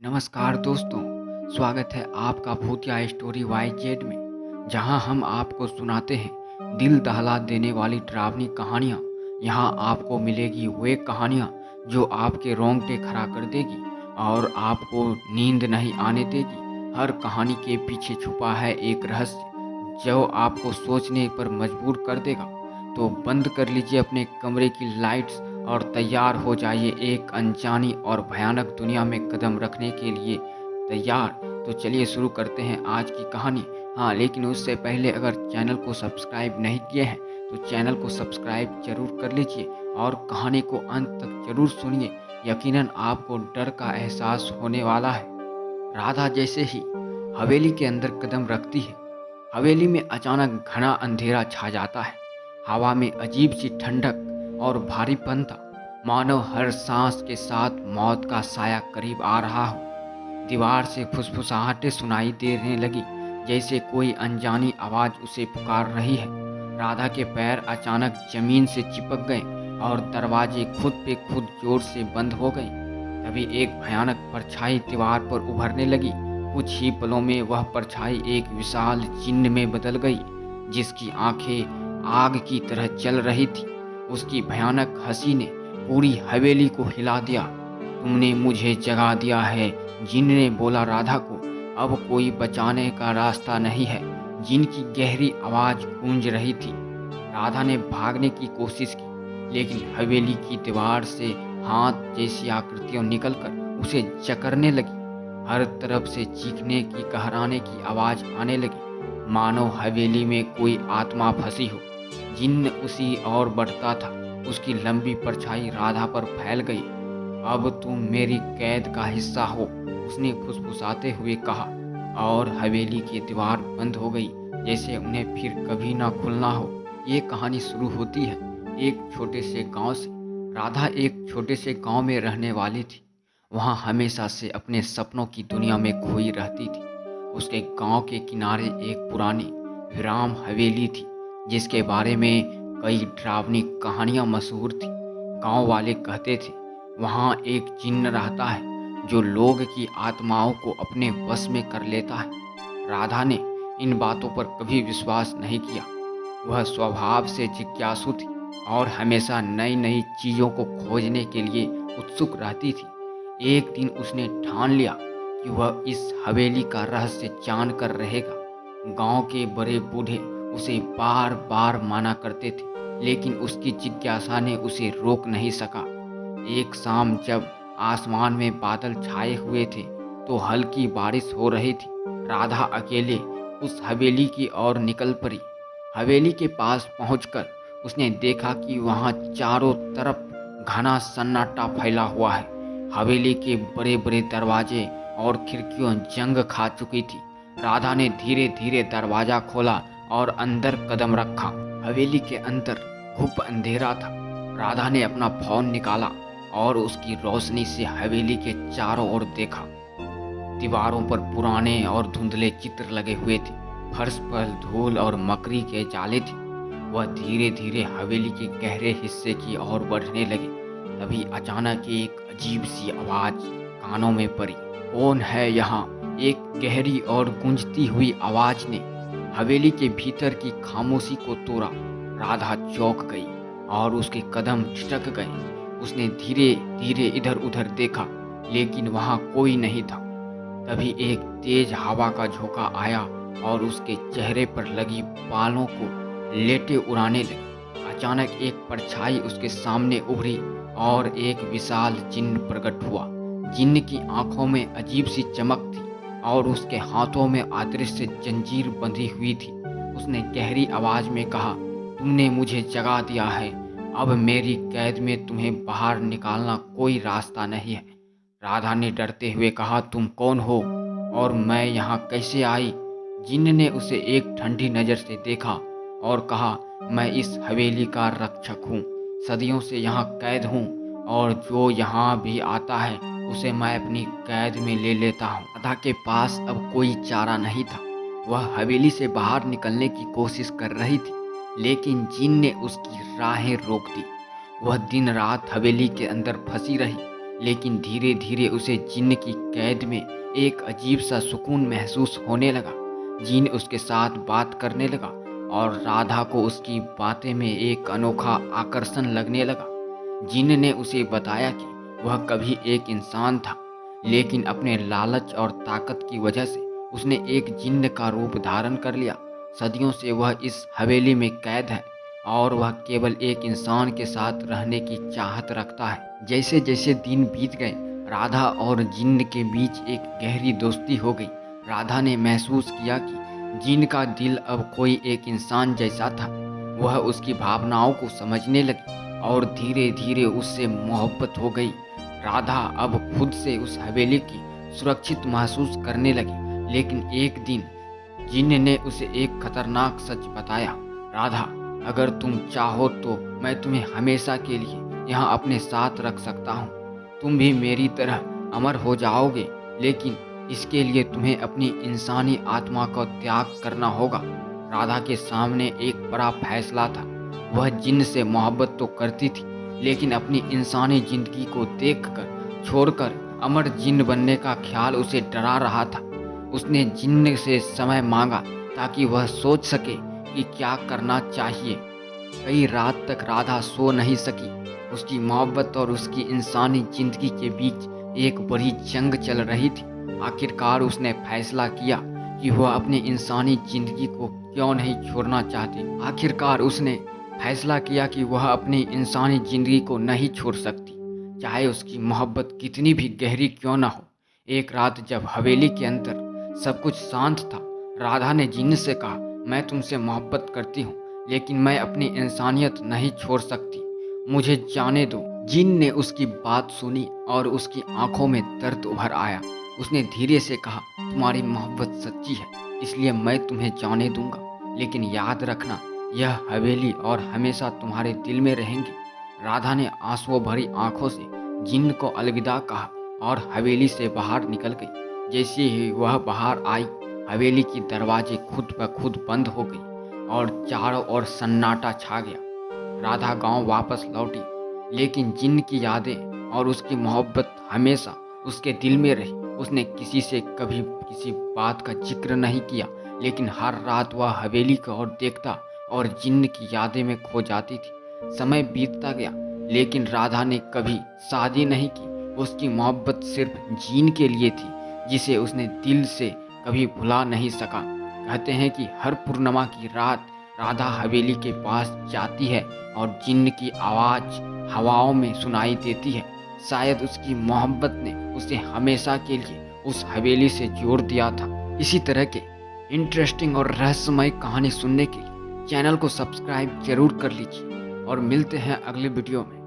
नमस्कार दोस्तों, स्वागत है आपका भूतिया स्टोरी YZ में, जहां हम आपको सुनाते हैं दिल दहला देने वाली डरावनी कहानियां। यहां आपको मिलेगी वे कहानियां जो आपके रोंगटे खड़ा कर देगी और आपको नींद नहीं आने देगी। हर कहानी के पीछे छुपा है एक रहस्य जो आपको सोचने पर मजबूर कर देगा। तो बंद कर लीजिए अपने कमरे की लाइट्स और तैयार हो जाइए एक अनजानी और भयानक दुनिया में कदम रखने के लिए। तैयार? तो चलिए शुरू करते हैं आज की कहानी। हाँ, लेकिन उससे पहले अगर चैनल को सब्सक्राइब नहीं किए हैं तो चैनल को सब्सक्राइब जरूर कर लीजिए और कहानी को अंत तक जरूर सुनिए। यकीनन आपको डर का एहसास होने वाला है। राधा जैसे ही हवेली के अंदर कदम रखती है, हवेली में अचानक घना अंधेरा छा जाता है। हवा में अजीब सी ठंडक और भारीपन था, मानो हर सांस के साथ मौत का साया करीब आ रहा हो। दीवार से फुसफुसाहटें सुनाई देने लगी, जैसे कोई अनजानी आवाज़ उसे पुकार रही है। राधा के पैर अचानक जमीन से चिपक गए और दरवाजे खुद पे खुद जोर से बंद हो गए। तभी एक भयानक परछाई दीवार पर उभरने लगी। कुछ ही पलों में वह परछाई एक विशाल जिन्न में बदल गई, जिसकी आंखें आग की तरह जल रही थी। उसकी भयानक हंसी ने पूरी हवेली को हिला दिया। तुमने मुझे जगा दिया है, जिन्न ने बोला राधा को। अब कोई बचाने का रास्ता नहीं है। जिन्न की गहरी आवाज गूंज रही थी। राधा ने भागने की कोशिश की, लेकिन हवेली की दीवार से हाथ जैसी आकृतियां निकलकर उसे जकड़ने लगी। हर तरफ से चीखने की, कहराने की आवाज आने लगी, मानो हवेली में कोई आत्मा फंसी हो। जिन्न उसी और बढ़ता था। उसकी लंबी परछाई राधा पर फैल गई। अब तुम मेरी कैद का हिस्सा हो, उसने फुसफुसाते हुए कहा, और हवेली की दीवार बंद हो गई, जैसे उन्हें फिर कभी ना खुलना हो। ये कहानी शुरू होती है एक छोटे से गांव से। राधा एक छोटे से गांव में रहने वाली थी। वहाँ हमेशा से अपने सपनों की दुनिया में खोई रहती थी। उसके गांव के किनारे एक पुरानी विराम हवेली थी, जिसके बारे में कई डरावनी कहानियां मशहूर थी। गांव वाले कहते थे वहाँ एक जिन्न रहता है जो लोग की आत्माओं को अपने वश में कर लेता है। राधा ने इन बातों पर कभी विश्वास नहीं किया। वह स्वभाव से जिज्ञासु थी और हमेशा नई नई चीज़ों को खोजने के लिए उत्सुक रहती थी। एक दिन उसने ठान लिया कि वह इस हवेली का रहस्य जान कर रहेगा। गांव के बड़े बूढ़े उसे बार बार माना करते थे, लेकिन उसकी जिज्ञासा ने उसे रोक नहीं सका। एक शाम जब आसमान में बादल छाए हुए थे तो हल्की बारिश हो रही थी। राधा अकेले उस हवेली की ओर निकल पड़ी। हवेली के पास पहुंचकर उसने देखा कि वहां चारों तरफ घना सन्नाटा फैला हुआ है। हवेली के बड़े बड़े दरवाजे और खिड़कियां जंग खा चुकी थी। राधा ने धीरे धीरे दरवाजा खोला और अंदर कदम रखा। हवेली के अंदर घुप अंधेरा था। राधा ने अपना फोन निकाला और उसकी रोशनी से हवेली के चारों ओर देखा। दीवारों पर पुराने और धुंधले चित्र लगे हुए थे। फर्श पर धूल और मकड़ी के जाले थे। वह धीरे धीरे हवेली के गहरे हिस्से की ओर बढ़ने लगे। तभी अचानक एक अजीब सी आवाज कानों में पड़ी। कौन है यहाँ? एक गहरी और गूंजती हुई आवाज ने हवेली के भीतर की खामोशी को तोड़ा। राधा चौंक गई और उसके कदम ठिठक गए। उसने धीरे धीरे इधर उधर देखा, लेकिन वहां कोई नहीं था। तभी एक तेज हवा का झोंका आया और उसके चेहरे पर लगी बालों को लेटे उड़ाने लगी। अचानक एक परछाई उसके सामने उभरी और एक विशाल जिन्न प्रकट हुआ। जिन्न की आंखों में अजीब सी चमक थी और उसके हाथों में अदृश्य जंजीर बंधी हुई थी। उसने गहरी आवाज में कहा, तुमने मुझे जगा दिया है। अब मेरी कैद में तुम्हें बाहर निकालना कोई रास्ता नहीं है। राधा ने डरते हुए कहा, तुम कौन हो और मैं यहाँ कैसे आई? जिन्न ने उसे एक ठंडी नज़र से देखा और कहा, मैं इस हवेली का रक्षक हूँ। सदियों से यहाँ कैद हूँ और जो यहाँ भी आता है उसे मैं अपनी कैद में ले लेता हूँ। राधा के पास अब कोई चारा नहीं था। वह हवेली से बाहर निकलने की कोशिश कर रही थी, लेकिन जिन्न ने उसकी राहें रोक दी। वह दिन रात हवेली के अंदर फंसी रही, लेकिन धीरे धीरे उसे जिन्न की कैद में एक अजीब सा सुकून महसूस होने लगा। जिन्न उसके साथ बात करने लगा और राधा को उसकी बातें में एक अनोखा आकर्षण लगने लगा। जिन्न ने उसे बताया कि वह कभी एक इंसान था, लेकिन अपने लालच और ताकत की वजह से उसने एक जिन्न का रूप धारण कर लिया। सदियों से वह इस हवेली में कैद है और वह केवल एक इंसान के साथ रहने की चाहत रखता है। जैसे जैसे दिन बीत गए, राधा और जिन्न के बीच एक गहरी दोस्ती हो गई। राधा ने महसूस किया कि जिन्न का दिल अब कोई एक इंसान जैसा था। वह उसकी भावनाओं को समझने लगी और धीरे धीरे उससे मोहब्बत हो गई। राधा अब खुद से उस हवेली की सुरक्षित महसूस करने लगी। लेकिन एक दिन जिन्न ने उसे एक खतरनाक सच बताया। राधा, अगर तुम चाहो तो मैं तुम्हें हमेशा के लिए यहाँ अपने साथ रख सकता हूँ। तुम भी मेरी तरह अमर हो जाओगे, लेकिन इसके लिए तुम्हें अपनी इंसानी आत्मा का त्याग करना होगा। राधा के सामने एक बड़ा फैसला था। वह जिन्न से मोहब्बत तो करती थी, लेकिन अपनी इंसानी जिंदगी को देखकर छोड़कर अमर जिन्न बनने का ख्याल उसे डरा रहा था। उसने जिन्न से समय मांगा ताकि वह सोच सके कि क्या करना चाहिए। कई रात तक राधा सो नहीं सकी। उसकी मोहब्बत और उसकी इंसानी जिंदगी के बीच एक बड़ी जंग चल रही थी। आखिरकार उसने फैसला किया कि वह अपनी इंसानी जिंदगी को क्यों नहीं छोड़ना चाहती। आखिरकार उसने फैसला किया कि वह अपनी इंसानी जिंदगी को नहीं छोड़ सकती, चाहे उसकी मोहब्बत कितनी भी गहरी क्यों ना हो। एक रात जब हवेली के अंदर सब कुछ शांत था, राधा ने जिन्न से कहा, मैं तुमसे मोहब्बत करती हूँ, लेकिन मैं अपनी इंसानियत नहीं छोड़ सकती, मुझे जाने दो। जिन्न ने उसकी बात सुनी और उसकी आंखों में दर्द उभर आया। उसने धीरे से कहा, तुम्हारी मोहब्बत सच्ची है, इसलिए मैं तुम्हें जाने दूंगा, लेकिन याद रखना यह हवेली और हमेशा तुम्हारे दिल में रहेंगी। राधा ने आंसुओं भरी आंखों से जिन्न को अलविदा कहा और हवेली से बाहर निकल गई। जैसे ही वह बाहर आई, हवेली की दरवाजे खुद ब खुद बंद हो गई और चारों ओर सन्नाटा छा गया। राधा गांव वापस लौटी, लेकिन जिन्न की यादें और उसकी मोहब्बत हमेशा उसके दिल में रही। उसने किसी से कभी किसी बात का जिक्र नहीं किया, लेकिन हर रात वह हवेली की ओर देखता और जिन्न की यादें में खो जाती थी। समय बीतता गया, लेकिन राधा ने कभी शादी नहीं की। उसकी मोहब्बत सिर्फ जिन्न के लिए थी, जिसे उसने दिल से कभी भुला नहीं सका। कहते हैं कि हर पूर्णिमा की रात राधा हवेली के पास जाती है और जिन्न की आवाज़ हवाओं में सुनाई देती है। शायद उसकी मोहब्बत ने उसे हमेशा के लिए उस हवेली से जोड़ दिया था। इसी तरह के इंटरेस्टिंग और रहस्यमय कहानी सुनने के लिए चैनल को सब्सक्राइब जरूर कर लीजिए और मिलते हैं अगले वीडियो में।